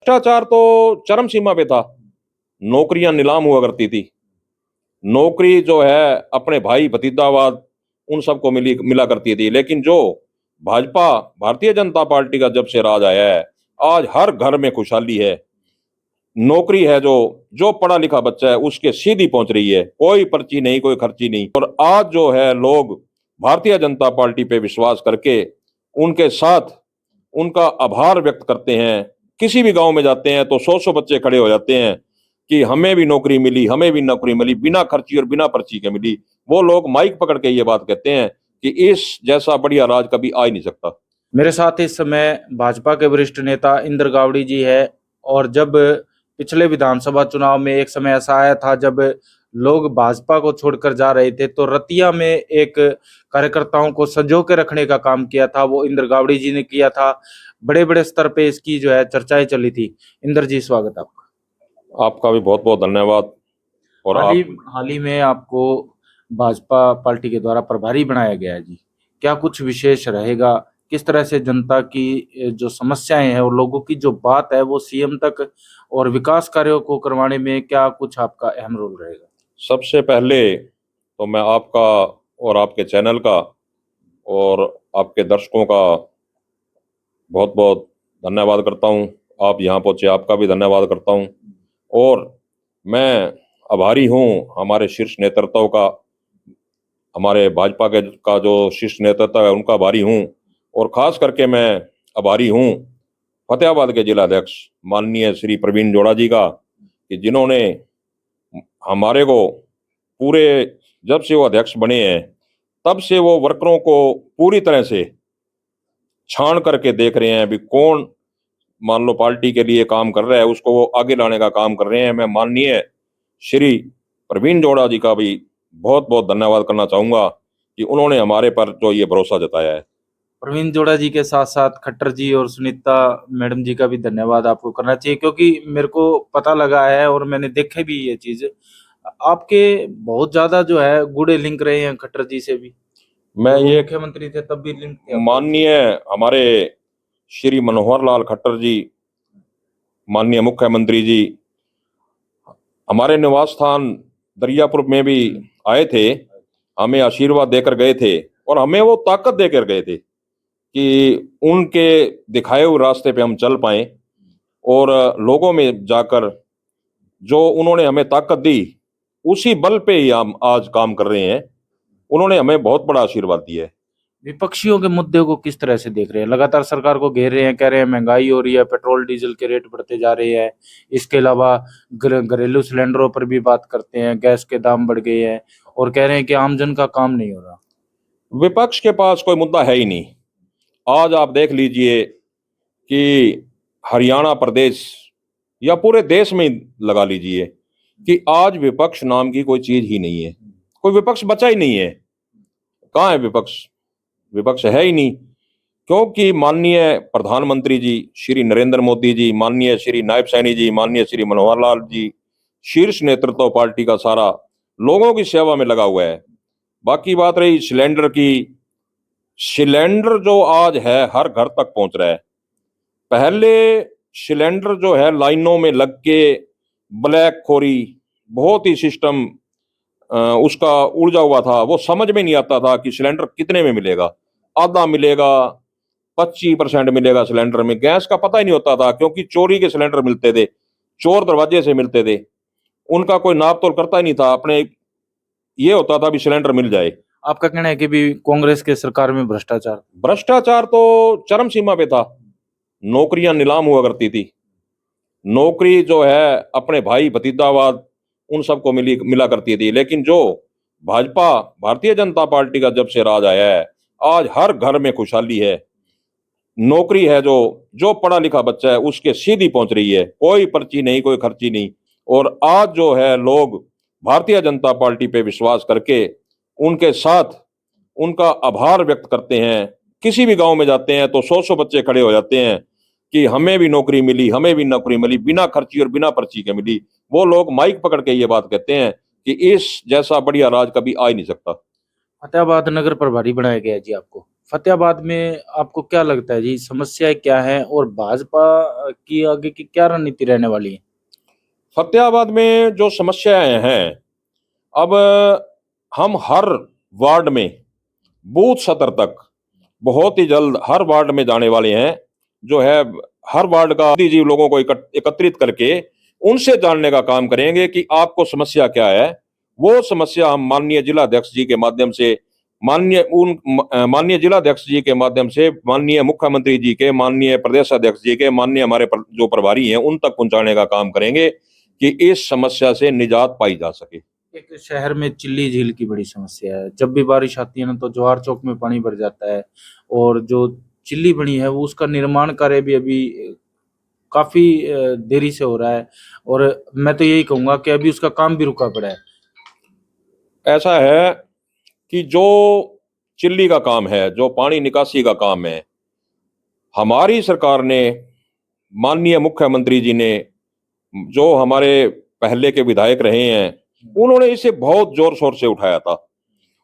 भ्रष्टाचार तो चरम सीमा पे था। नौकरियां नीलाम हुआ करती थी। नौकरी जो है अपने भाई भतीजावाद उन सबको मिला करती थी। लेकिन जो भाजपा भारतीय जनता पार्टी का जब से राज आया है, आज हर घर में खुशहाली है। नौकरी है, जो जो पढ़ा लिखा बच्चा है उसके सीधी पहुंच रही है। कोई पर्ची नहीं, कोई खर्ची नहीं। और आज जो है लोग भारतीय जनता पार्टी पे विश्वास करके उनके साथ उनका आभार व्यक्त करते हैं। किसी भी गांव में जाते हैं तो सौ सौ बच्चे खड़े हो जाते हैं कि हमें भी नौकरी मिली, हमें भी नौकरी मिली, बिना खर्ची और बिना पर्ची के मिली। वो लोग माइक पकड़ के ये बात कहते हैं कि इस जैसा बढ़िया राज कभी आ ही नहीं सकता। मेरे साथ इस समय भाजपा के वरिष्ठ नेता इंद्र गावड़ी जी है। और जब पिछले विधानसभा चुनाव में एक समय ऐसा आया था जब लोग भाजपा को छोड़कर जा रहे थे, तो रतिया में एक कार्यकर्ताओं को संजो के रखने का काम किया था, वो इंद्र गावड़ी जी ने किया था। बड़े बड़े स्तर पे इसकी जो है चर्चाएं चली थी। इंद्र जी, स्वागत आपका। आपका भी बहुत बहुत धन्यवाद। और हाल ही आप हाल ही में आपको भाजपा पार्टी के द्वारा प्रभारी बनाया गया है जी। क्या कुछ विशेष रहेगा? किस तरह से जनता की जो समस्याएं हैं और लोगों की जो बात है वो सीएम तक और विकास कार्यों को करवाने में क्या कुछ आपका अहम रोल रहेगा? सबसे पहले तो मैं आपका और आपके चैनल का और आपके दर्शकों का बहुत बहुत धन्यवाद करता हूं। आप यहाँ पहुंचे, आपका भी धन्यवाद करता हूं। और मैं आभारी हूं हमारे शीर्ष नेतृत्व का, हमारे भाजपा के का जो शीर्ष नेतृत्व है उनका आभारी हूं। और खास करके मैं आभारी हूं फतेहाबाद के जिलाध्यक्ष माननीय श्री प्रवीण जोड़ा जी का, कि जिन्होंने हमारे को पूरे, जब से वो अध्यक्ष बने हैं तब से वो वर्करों को पूरी तरह से छान करके देख रहे हैं। अभी कौन मान लो पार्टी के लिए काम कर रहा है उसको वो आगे लाने का काम कर रहे हैं। मैं माननीय श्री प्रवीण जोड़ा जी का भी बहुत बहुत धन्यवाद करना चाहूंगा कि उन्होंने हमारे पर जो ये भरोसा जताया है। प्रवीण जोड़ा जी के साथ साथ खट्टर जी और सुनीता मैडम जी का भी धन्यवाद आपको करना चाहिए, क्योंकि मेरे को पता लगा है और मैंने देखे भी ये चीज, आपके बहुत ज्यादा जो है गुड़े लिंक रहे हैं खट्टर जी से भी। मैं जब वो ये मुख्यमंत्री थे तब भी लिंक थे आपका उनसे। माननीय हमारे श्री मनोहर लाल खट्टर जी, माननीय मुख्यमंत्री जी, हमारे निवास स्थान दरियापुर में भी आए थे, हमें आशीर्वाद देकर गए थे। और हमें वो ताकत देकर गए थे कि उनके दिखाए हुए रास्ते पे हम चल पाए। और लोगों में जाकर जो उन्होंने हमें ताकत दी, उसी बल पे ही हम आज काम कर रहे हैं। उन्होंने हमें बहुत बड़ा आशीर्वाद दिया है। विपक्षियों के मुद्दे को किस तरह से देख रहे हैं? लगातार सरकार को घेर रहे हैं, कह रहे हैं महंगाई हो रही है, पेट्रोल डीजल के रेट बढ़ते जा रहे हैं। इसके अलावा घरेलू सिलेंडरों पर भी बात करते हैं, गैस के दाम बढ़ गए हैं और कह रहे हैं कि आमजन का काम नहीं हो रहा। विपक्ष के पास कोई मुद्दा है ही नहीं। आज आप देख लीजिए कि हरियाणा प्रदेश या पूरे देश में लगा लीजिए कि आज विपक्ष नाम की कोई चीज ही नहीं है। कोई विपक्ष बचा ही नहीं है। कहाँ है विपक्ष? विपक्ष है ही नहीं। क्योंकि माननीय प्रधानमंत्री जी श्री नरेंद्र मोदी जी, माननीय श्री नायब सैनी जी, माननीय श्री मनोहर लाल जी, शीर्ष नेतृत्व पार्टी का सारा लोगों की सेवा में लगा हुआ है। बाकी बात रही सिलेंडर की, सिलेंडर जो आज है हर घर तक पहुंच रहा है। पहले सिलेंडर जो है लाइनों में लग के ब्लैक खोरी, बहुत ही सिस्टम उसका उलझा हुआ था। वो समझ में नहीं आता था कि सिलेंडर कितने में मिलेगा, आधा मिलेगा, 25% मिलेगा सिलेंडर में। गैस का पता ही नहीं होता था क्योंकि चोरी के सिलेंडर मिलते थे, चोर दरवाजे से मिलते थे। उनका कोई नाप तोल करता ही नहीं था। अपने ये होता था भी सिलेंडर मिल जाए। आपका कहना है कि भी कांग्रेस के सरकार में भ्रष्टाचार? भ्रष्टाचार तो चरम सीमा पे था। नौकरियां नीलाम हुआ करती थी। नौकरी जो है अपने भाई भतीजावाद उन सबको मिला करती थी। लेकिन जो भाजपा भारतीय जनता पार्टी का जब से राज आया है, आज हर घर में खुशहाली है। नौकरी है, जो जो पढ़ा लिखा बच्चा है उसके सीधी पहुंच रही है। कोई पर्ची नहीं, कोई खर्ची नहीं। और आज जो है लोग भारतीय जनता पार्टी पे विश्वास करके उनके साथ उनका आभार व्यक्त करते हैं। किसी भी गांव में जाते हैं तो सौ सौ बच्चे खड़े हो जाते हैं कि हमें भी नौकरी मिली, हमें भी नौकरी मिली, बिना खर्ची और बिना पर्ची के मिली। वो लोग माइक पकड़ के ये बात कहते हैं कि इस जैसा बढ़िया राज कभी आ ही नहीं सकता। फतेहाबाद नगर प्रभारी बनाया गया है जी आपको। फतेहाबाद में आपको क्या लगता है जी, समस्याएं क्या हैं और भाजपा की आगे की क्या रणनीति रहने वाली है? फतेहाबाद में जो समस्याएं हैं, अब हम हर वार्ड में बूथ स्तर तक बहुत ही जल्द हर वार्ड में जाने वाले हैं। जो है, हर वार्ड का बुद्धिजीवी लोगों को एकत्रित करके उनसे जानने का काम करेंगे कि आपको समस्या क्या है। वो समस्या हम माननीय जिलाध्यक्ष जी के माध्यम से, माननीय जिलाध्यक्ष जी के माध्यम से, माननीय मुख्यमंत्री जी के, माननीय प्रदेश अध्यक्ष जी के, माननीय हमारे जो प्रभारी हैं उन तक पहुंचाने का काम करेंगे कि इस समस्या से निजात पाई जा सके। एक शहर में चिल्ली झील की बड़ी समस्या है। जब भी बारिश आती है ना तो जवाहर चौक में पानी भर जाता है, और जो चिल्ली बनी है वो उसका निर्माण कार्य भी अभी काफी देरी से हो रहा है, और मैं तो यही कहूंगा कि अभी उसका काम भी रुका पड़ा है। ऐसा है कि जो चिल्ली का काम है, जो पानी निकासी का काम है, हमारी सरकार ने, माननीय मुख्यमंत्री जी ने, जो हमारे पहले के विधायक रहे हैं, उन्होंने इसे बहुत जोर शोर से उठाया था।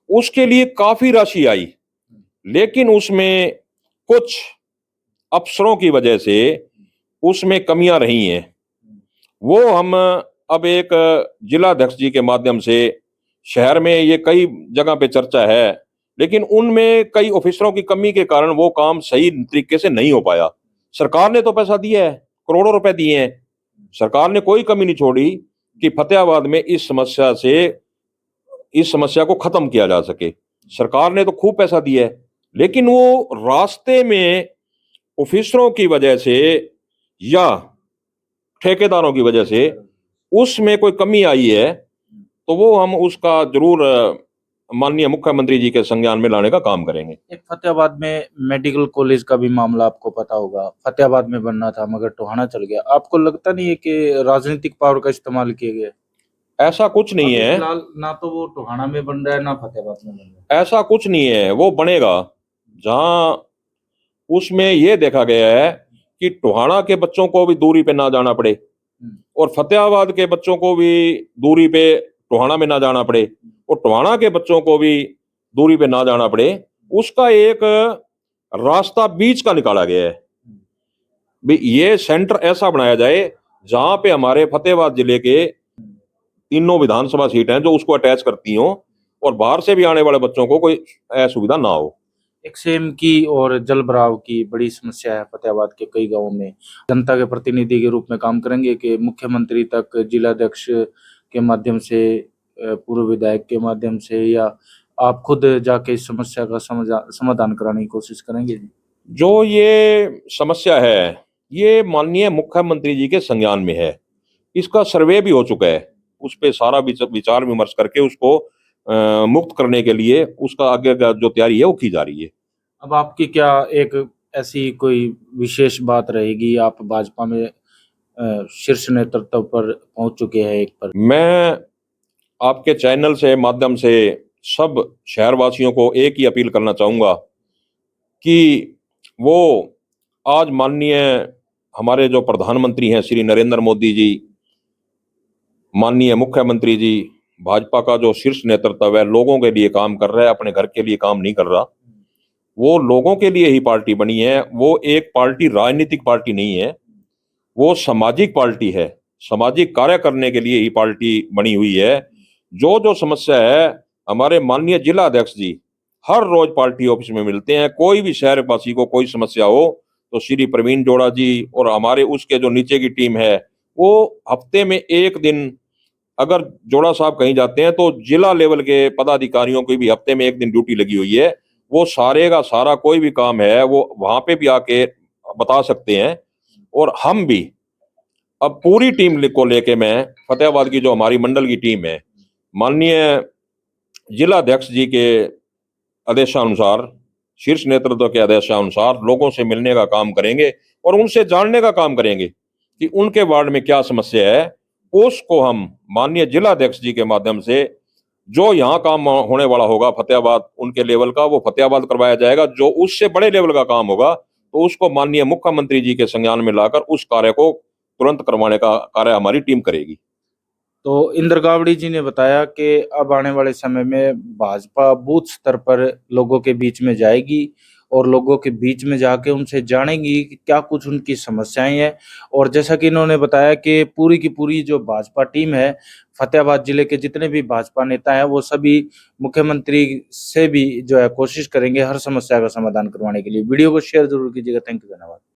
उसके लिए काफी राशि आई, लेकिन उसमें कुछ अफसरों की वजह से उसमें कमियां रही हैं। वो हम अब एक जिलाध्यक्ष जी के माध्यम से, शहर में ये कई जगह पे चर्चा है, लेकिन उनमें कई ऑफिसरों की कमी के कारण वो काम सही तरीके से नहीं हो पाया। सरकार ने तो पैसा दिया है, करोड़ों रुपए दिए हैं। सरकार ने कोई कमी नहीं छोड़ी कि फतेहाबाद में इस समस्या को खत्म किया जा सके। सरकार ने तो खूब पैसा दिया है, लेकिन वो रास्ते में ऑफिसरों की वजह से या ठेकेदारों की वजह से उसमें कोई कमी आई है, तो वो हम उसका जरूर माननीय मुख्यमंत्री जी के संज्ञान में लाने का काम करेंगे। एक फतेहाबाद में मेडिकल कॉलेज का भी मामला आपको पता होगा, फतेहाबाद में बनना था मगर टोहाना चल गया। आपको लगता नहीं है कि राजनीतिक पावर का इस्तेमाल किया गया? ऐसा कुछ नहीं अभी है। फिलहाल ना तो वो टोहाना में बन रहा है ना फतेहाबाद में बन रहा है। ऐसा कुछ नहीं है, वो बनेगा जहां उसमें यह देखा गया है कि टोहाना के बच्चों को भी दूरी पे ना जाना पड़े और फतेहाबाद के बच्चों को भी दूरी पे टोहाना में ना जाना पड़े और टोहाना के बच्चों को भी दूरी पे ना जाना पड़े, उसका एक रास्ता बीच का निकाला गया है। भी ये सेंटर ऐसा बनाया जाए जहां पे हमारे फतेहाबाद जिले के तीनों विधानसभा सीट हैं जो उसको अटैच करती हों और बाहर से भी आने वाले बच्चों को कोई असुविधा ना हो। एक्सएम की और जल भराव की बड़ी समस्या है फतेहाबाद के कई गांवों में। जनता के प्रतिनिधि के रूप में काम करेंगे कि मुख्यमंत्री तक जिलाध्यक्ष के माध्यम से, पूर्व विधायक के माध्यम से, या आप खुद जाके इस समस्या का समाधान कराने की कोशिश करेंगे? जो ये समस्या है, ये माननीय मुख्यमंत्री जी के संज्ञान में है। इसका सर्वे भी हो चुका है। उस पे सारा विचार विमर्श करके उसको मुक्त करने के लिए उसका आगे का जो तैयारी है वो की जा रही है। अब आपकी क्या एक ऐसी कोई विशेष बात रहेगी? आप भाजपा में शीर्ष नेतृत्व पर पहुंच चुके हैं एक पर। मैं आपके चैनल से माध्यम से सब शहरवासियों को एक ही अपील करना चाहूंगा कि वो आज माननीय हमारे जो प्रधानमंत्री हैं श्री नरेंद्र मोदी जी, माननीय मुख्यमंत्री जी, भाजपा का जो शीर्ष नेतृत्व है, लोगों के लिए काम कर रहा है, अपने घर के लिए काम नहीं कर रहा। वो लोगों के लिए ही पार्टी बनी है। वो एक पार्टी राजनीतिक पार्टी नहीं है, वो सामाजिक पार्टी है। सामाजिक कार्य करने के लिए ही पार्टी बनी हुई है। जो जो समस्या है, हमारे माननीय जिला अध्यक्ष जी हर रोज पार्टी ऑफिस में मिलते हैं। कोई भी शहरवासी को कोई समस्या हो तो श्री प्रवीण जोड़ा जी और हमारे उसके जो नीचे की टीम है, वो हफ्ते में एक दिन, अगर जोड़ा साहब कहीं जाते हैं तो जिला लेवल के पदाधिकारियों की भी हफ्ते में एक दिन ड्यूटी लगी हुई है। वो सारे का सारा कोई भी काम है वो वहां पे भी आके बता सकते हैं। और हम भी अब पूरी टीम को लेके, मैं फतेहाबाद की जो हमारी मंडल की टीम है, माननीय जिला अध्यक्ष जी के आदेशानुसार, शीर्ष नेतृत्व के आदेशानुसार लोगों से मिलने का काम करेंगे और उनसे जानने का काम करेंगे कि उनके वार्ड में क्या समस्या है। उसको हम माननीय जिला अध्यक्ष जी के माध्यम से, जो यहाँ काम होने वाला होगा फतेहाबाद उनके लेवल का, वो फतेहाबाद करवाया जाएगा। जो उससे बड़े लेवल का काम होगा तो उसको माननीय मुख्यमंत्री जी के संज्ञान में लाकर उस कार्य को तुरंत करवाने का कार्य हमारी टीम करेगी। तो इंद्र गावड़ी जी ने बताया कि अब आने वाले समय में भाजपा बूथ स्तर पर लोगों के बीच में जाएगी और लोगों के बीच में जाके उनसे जानेंगी कि क्या कुछ उनकी समस्याएं हैं। और जैसा कि इन्होंने बताया कि पूरी की पूरी जो भाजपा टीम है, फतेहाबाद जिले के जितने भी भाजपा नेता हैं, वो सभी मुख्यमंत्री से भी जो है कोशिश करेंगे हर समस्या का समाधान करवाने के लिए। वीडियो को शेयर जरूर कीजिएगा। थैंक यू, धन्यवाद।